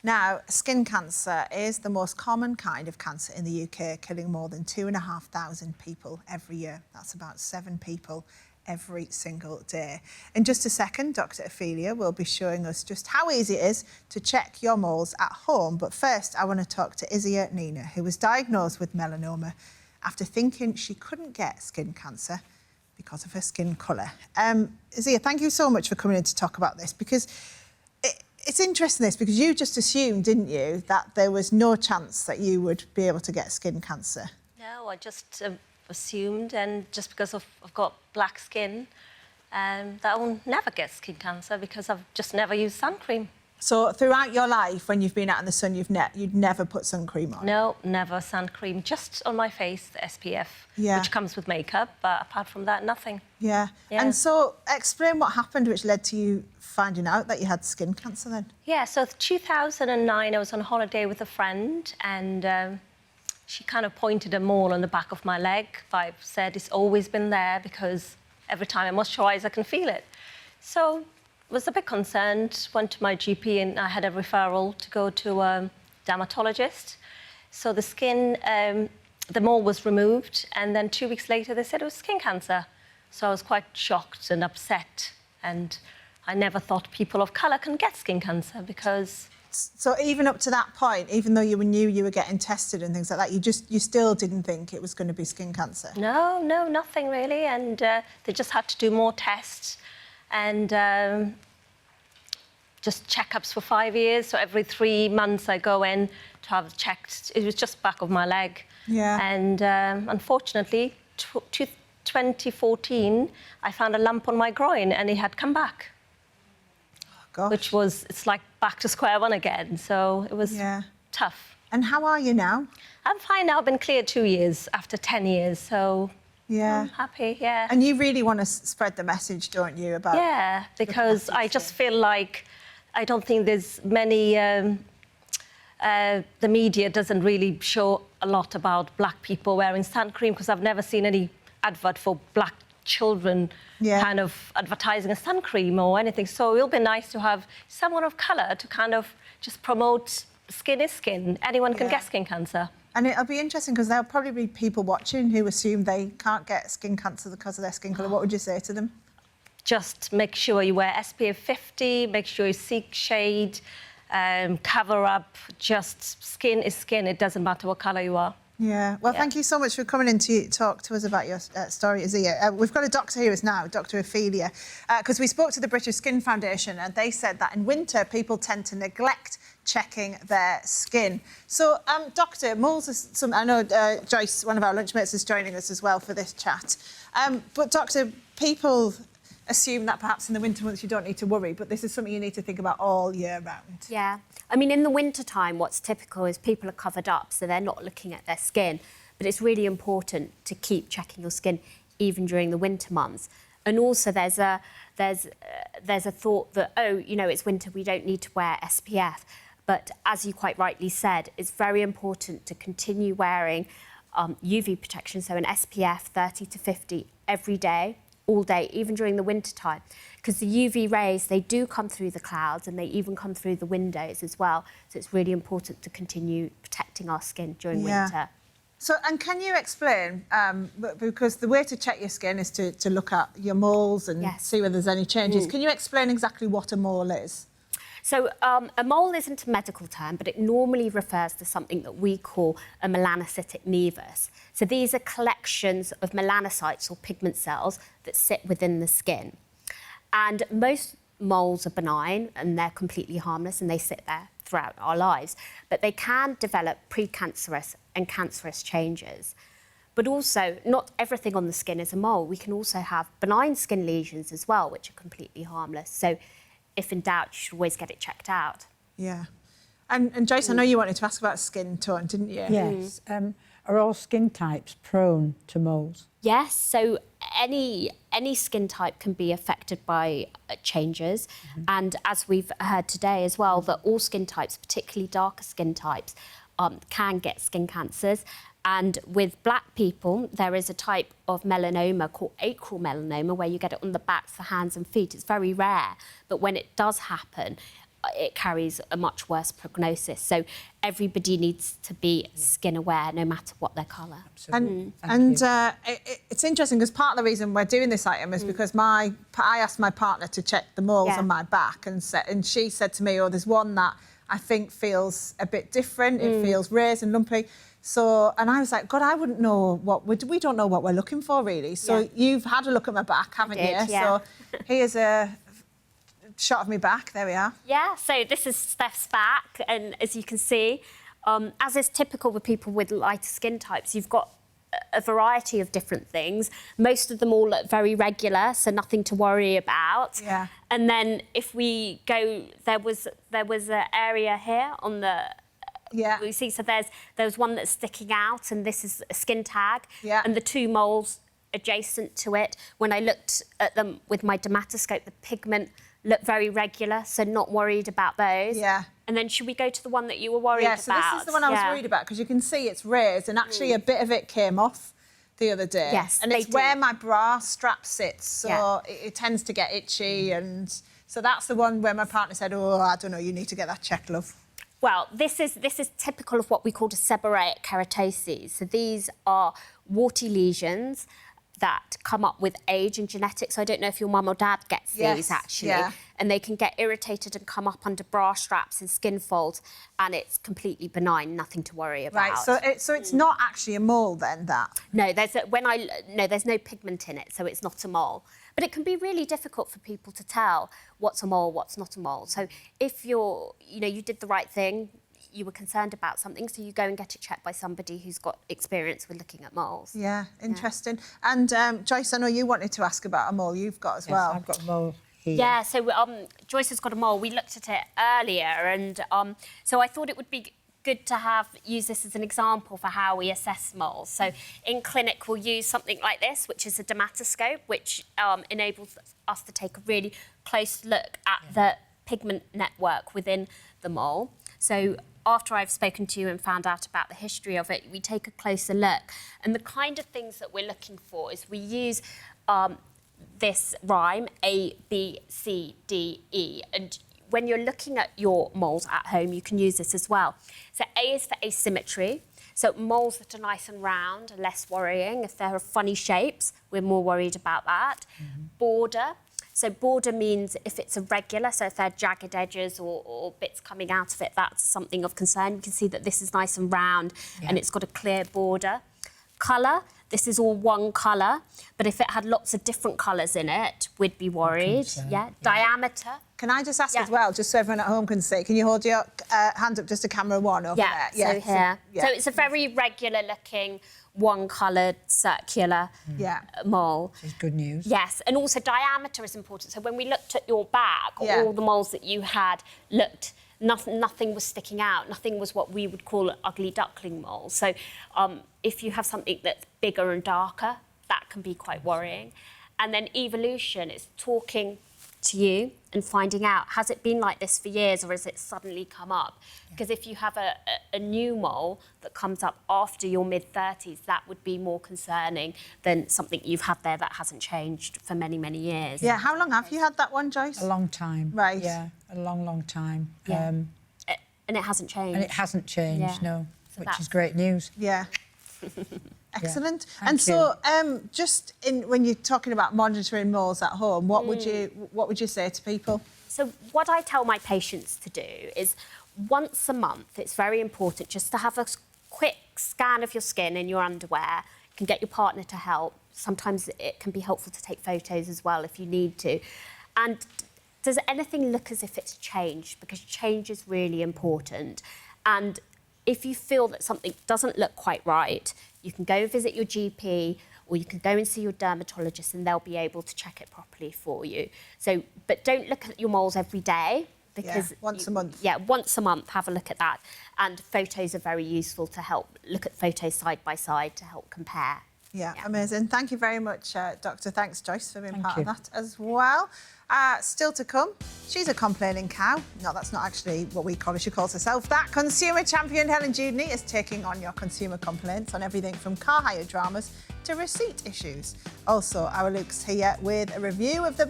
Now, skin cancer is the most common kind of cancer in the UK, killing more than 2,500 people every year. That's about 7 people every single day. In just a second, Dr. Ophelia will be showing us just how easy it is to check your moles at home. But first, I want to talk to Izia Nina, who was diagnosed with melanoma after thinking she couldn't get skin cancer because of her skin colour. Izia, thank you so much for coming in to talk about this, because it's interesting because you just assumed, didn't you, that there was no chance that you would be able to get skin cancer? No, I just assumed, and just because I've got black skin, that I will never get skin cancer because I've just never used sun cream. So throughout your life, when you've been out in the sun, you'd never put sun cream on? No, never sun cream, just on my face, the SPF, which comes with makeup, but apart from that, nothing. Yeah. And so explain what happened which led to you finding out that you had skin cancer then. Yeah, so 2009, I was on holiday with a friend, and she kind of pointed a mole on the back of my leg. I said it's always been there because every time I moisturise, I can feel it. So was a bit concerned, went to my GP, and I had a referral to go to a dermatologist. So the skin, the mole was removed, and then 2 weeks later they said it was skin cancer. So I was quite shocked and upset, and I never thought people of colour can get skin cancer because... So even up to that point, even though you knew you were getting tested and things like that, you still didn't think it was going to be skin cancer? No, nothing really, and they just had to do more tests. And just checkups for 5 years. So every 3 months I go in to have checked. It was just back of my leg. Yeah. And unfortunately, 2014, I found a lump on my groin and it had come back. Oh, gosh. Which was, it's like back to square one again. So it was tough. And how are you now? I'm fine now. I've been cleared 2 years after 10 years. So I'm happy, yeah. And you really want to spread the message, don't you, about... Yeah, because I just feel like I don't think there's many... the media doesn't really show a lot about black people wearing sun cream, because I've never seen any advert for black children kind of advertising a sun cream or anything. So it'll be nice to have someone of colour to kind of just promote skin is skin. Anyone can get skin cancer. And it'll be interesting because there'll probably be people watching who assume they can't get skin cancer because of their skin colour. What would you say to them? Just make sure you wear SPF 50, make sure you seek shade, cover up. Just skin is skin. It doesn't matter what colour you are. Yeah. Well, thank you so much for coming in to talk to us about your story, Izia. We've got a doctor here now, Dr. Ophelia, because we spoke to the British Skin Foundation and they said that in winter people tend to neglect checking their skin. So, Doctor, moles is something... I know Joyce, one of our lunchmates, is joining us as well for this chat. But, Doctor, people assume that perhaps in the winter months you don't need to worry, but this is something you need to think about all year round. Yeah. I mean, in the winter time, what's typical is people are covered up, so they're not looking at their skin. But it's really important to keep checking your skin even during the winter months. And also there's a thought that, oh, you know, it's winter, we don't need to wear SPF. But as you quite rightly said, it's very important to continue wearing UV protection, so an SPF 30 to 50 every day, all day, even during the winter time. Because the UV rays, they do come through the clouds and they even come through the windows as well. So it's really important to continue protecting our skin during winter. So, and can you explain, because the way to check your skin is to look at your moles and see whether there's any changes. Can you explain exactly what a mole is? So a mole isn't a medical term, but it normally refers to something that we call a melanocytic nevus. So these are collections of melanocytes or pigment cells that sit within the skin. And most moles are benign and they're completely harmless and they sit there throughout our lives. But they can develop precancerous and cancerous changes. But also, not everything on the skin is a mole. We can also have benign skin lesions as well, which are completely harmless. So if in doubt, you should always get it checked out. Yeah. And Joyce, I know you wanted to ask about skin tone, didn't you? Yes. Are all skin types prone to moles? Yes, so any skin type can be affected by changes. And as we've heard today as well, that all skin types, particularly darker skin types, can get skin cancers. And with black people, there is a type of melanoma called acral melanoma, where you get it on the backs, the hands and feet. It's very rare, but when it does happen, it carries a much worse prognosis. So everybody needs to be skin aware, no matter what their colour. It's interesting because part of the reason we're doing this item is because I asked my partner to check the moles on my back, and she said to me, "Oh, there's one that I think feels a bit different. It feels raised and lumpy." So, and I was like, God, I wouldn't know we don't know what we're looking for really. So you've had a look at my back, haven't you? Yeah. So here's a shot of me back. There we are. Yeah, so this is Steph's back, and as you can see, as is typical with people with lighter skin types, you've got a variety of different things. Most of them all look very regular, so nothing to worry about. Yeah. And then if we go, there was an area here on the. Yeah. We see, so there's one that's sticking out, and this is a skin tag. Yeah. And the two moles adjacent to it, when I looked at them with my dermatoscope, the pigment looked very regular, so not worried about those. Yeah. And then should we go to the one that you were worried about? Yeah, so this is the one I was worried about, because you can see it's raised, and actually a bit of it came off the other day. Yes, and it's where my bra strap sits, so it tends to get itchy, and so that's the one where my partner said, "Oh, I don't know, you need to get that checked, love." Well, this is typical of what we call a seborrheic keratoses. So these are warty lesions that come up with age and genetics. So I don't know if your mum or dad gets these, actually. Yeah. And they can get irritated and come up under bra straps and skin folds, and it's completely benign, nothing to worry about. Right, so it's not actually a mole then, that? No, there's no pigment in it, so it's not a mole. But it can be really difficult for people to tell what's a mole, what's not a mole. So if you did the right thing, you were concerned about something, so you go and get it checked by somebody who's got experience with looking at moles. Yeah, interesting. And Joyce, I know you wanted to ask about a mole you've got as well. I've got a mole here. Yeah, so Joyce has got a mole. We looked at it earlier, and so I thought it would be good to use this as an example for how we assess moles. So in clinic, we'll use something like this, which is a dermatoscope, which enables us to take a really close look at the pigment network within the mole. So after I've spoken to you and found out about the history of it, we take a closer look. And the kind of things that we're looking for is we use this rhyme, A, B, C, D, E. And when you're looking at your moles at home, you can use this as well. So A is for asymmetry. So moles that are nice and round are less worrying. If they're funny shapes, we're more worried about that. Border. So border means if it's irregular, so if they're jagged edges or bits coming out of it, that's something of concern. You can see that this is nice and round and it's got a clear border. Colour, this is all one colour, but if it had lots of different colours in it, we'd be worried. Diameter. Can I just ask as well, just so everyone at home can see, can you hold your hand up just to camera one over there? So here. So it's a very regular looking, one-coloured, circular mole. Which is good news. Yes, and also diameter is important. So when we looked at your back, all the moles that you had looked, nothing was sticking out. Nothing was what we would call an ugly duckling mole. So if you have something that's bigger and darker, that can be quite worrying. And then evolution is talking to you and finding out, has it been like this for years or has it suddenly come up? Because if you have a new mole that comes up after your mid-30s, that would be more concerning than something you've had there that hasn't changed for many, many years. Yeah, how long have you had that one, Joyce? A long time. Right. Yeah, a long, long time. Yeah. And it hasn't changed. And it hasn't changed, no, So which is great news. Yeah. Excellent. Thank And so, you. just when you're talking about monitoring moles at home, what would you say to people? So what I tell my patients to do is once a month, it's very important just to have a quick scan of your skin in your underwear. You can get your partner to help. Sometimes it can be helpful to take photos as well if you need to. And does anything look as if it's changed? Because change is really important. And if you feel that something doesn't look quite right, you can go visit your GP or you can go and see your dermatologist and they'll be able to check it properly for you. So, but don't look at your moles every day because... once a month. Yeah, once a month, have a look at that. And photos are very useful to help look at photos side by side to help compare. Yeah, amazing. Thank you very much, Doctor. Thanks, Joyce, for being part of you. that as well. Still to come, she's a complaining cow. No, that's not actually what we call her. She calls herself that. Consumer champion Helen Judeney is taking on your consumer complaints on everything from car hire dramas to receipt issues. Also, our Luke's here with a review of the